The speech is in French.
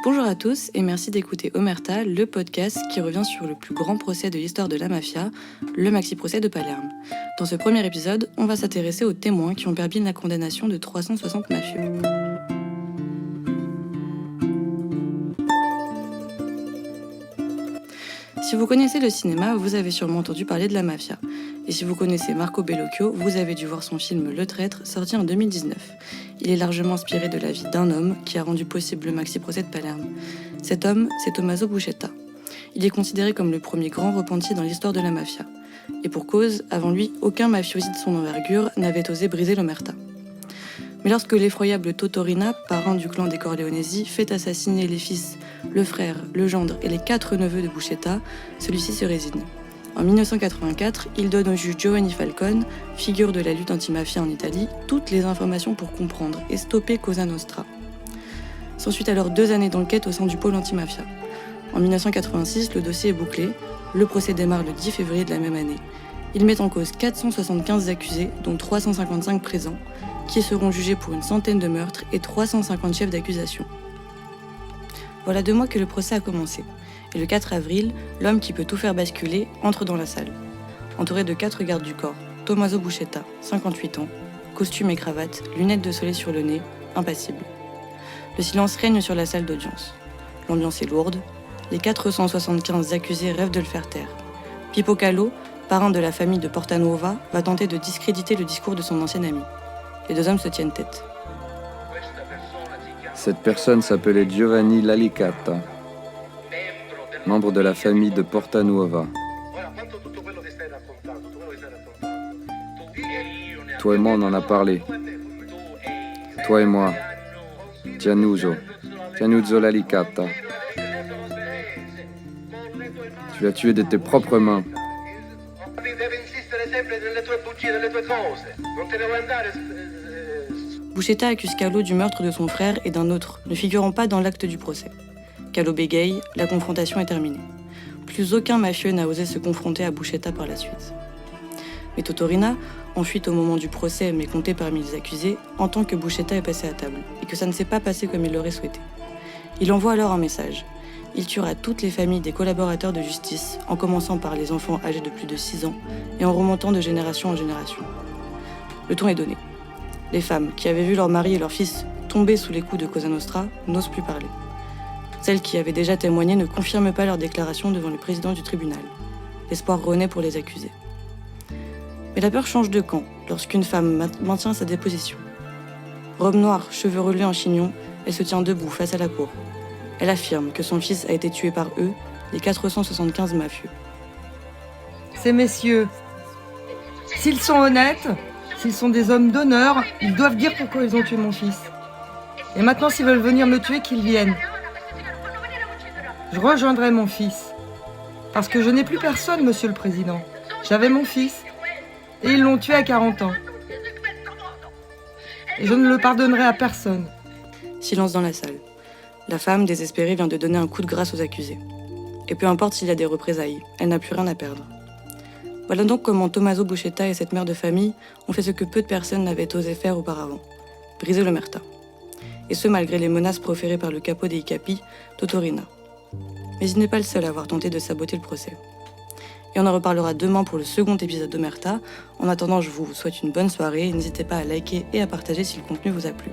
Bonjour à tous et merci d'écouter Omerta, le podcast qui revient sur le plus grand procès de l'histoire de la mafia, le maxi-procès de Palerme. Dans ce premier épisode, on va s'intéresser aux témoins qui ont permis la condamnation de 360 mafieux. Si vous connaissez le cinéma, vous avez sûrement entendu parler de la mafia. Et si vous connaissez Marco Bellocchio, vous avez dû voir son film Le Traître, sorti en 2019. Il est largement inspiré de la vie d'un homme qui a rendu possible le maxi-procès de Palerme. Cet homme, c'est Tommaso Buscetta. Il est considéré comme le premier grand repenti dans l'histoire de la mafia. Et pour cause, avant lui, aucun mafiosi de son envergure n'avait osé briser l'omerta. Mais lorsque l'effroyable Totorina, parrain du clan des Corleonesi, fait assassiner les fils, le frère, le gendre et les 4 neveux de Buscetta, celui-ci se résigne. En 1984, il donne au juge Giovanni Falcone, figure de la lutte anti-mafia en Italie, toutes les informations pour comprendre et stopper Cosa Nostra. S'ensuit alors 2 années d'enquête au sein du pôle anti-mafia. En 1986, le dossier est bouclé. Le procès démarre le 10 février de la même année. Il met en cause 475 accusés, dont 355 présents, qui seront jugés pour une centaine de meurtres et 350 chefs d'accusation. Voilà 2 mois que le procès a commencé. Et le 4 avril, l'homme qui peut tout faire basculer entre dans la salle. Entouré de 4 gardes du corps, Tommaso Buscetta, 58 ans, costume et cravate, lunettes de soleil sur le nez, impassible. Le silence règne sur la salle d'audience. L'ambiance est lourde. Les 475 accusés rêvent de le faire taire. Pippo Calò, parrain de la famille de Portanuova, va tenter de discréditer le discours de son ancien ami. Les 2 hommes se tiennent tête. Cette personne s'appelait Giovanni Lallicata, membre de la famille de Portanuova. Toi et moi, on en a parlé. Toi et moi, Giannuzzo Lallicata. Tu l'as tué de tes propres mains. Buscetta accuse Calò du meurtre de son frère et d'un autre, ne figurant pas dans l'acte du procès. Calò bégaye, la confrontation est terminée. Plus aucun mafieux n'a osé se confronter à Buscetta par la suite. Mais Totorina, en fuite au moment du procès mais compté parmi les accusés, entend que Buscetta est passé à table et que ça ne s'est pas passé comme il l'aurait souhaité. Il envoie alors un message. Il tuera toutes les familles des collaborateurs de justice, en commençant par les enfants âgés de plus de 6 ans et en remontant de génération en génération. Le ton est donné. Les femmes qui avaient vu leur mari et leur fils tomber sous les coups de Cosa Nostra n'osent plus parler. Celles qui avaient déjà témoigné ne confirment pas leur déclaration devant le président du tribunal. L'espoir renaît pour les accusés. Mais la peur change de camp lorsqu'une femme maintient sa déposition. Robe noire, cheveux relevés en chignon, elle se tient debout face à la cour. Elle affirme que son fils a été tué par eux, les 475 mafieux. Ces messieurs, s'ils sont honnêtes, s'ils sont des hommes d'honneur, ils doivent dire pourquoi ils ont tué mon fils. Et maintenant, s'ils veulent venir me tuer, qu'ils viennent. Je rejoindrai mon fils. Parce que je n'ai plus personne, monsieur le président. J'avais mon fils. Et ils l'ont tué à 40 ans. Et je ne le pardonnerai à personne. Silence dans la salle. La femme, désespérée, vient de donner un coup de grâce aux accusés. Et peu importe s'il y a des représailles, elle n'a plus rien à perdre. Voilà donc comment Tommaso Buscetta et cette mère de famille ont fait ce que peu de personnes n'avaient osé faire auparavant, briser l'omerta. Et ce malgré les menaces proférées par le capo dei capi, Totorina. Mais il n'est pas le seul à avoir tenté de saboter le procès. Et on en reparlera demain pour le second épisode d'Omerta. En attendant, je vous souhaite une bonne soirée et n'hésitez pas à liker et à partager si le contenu vous a plu.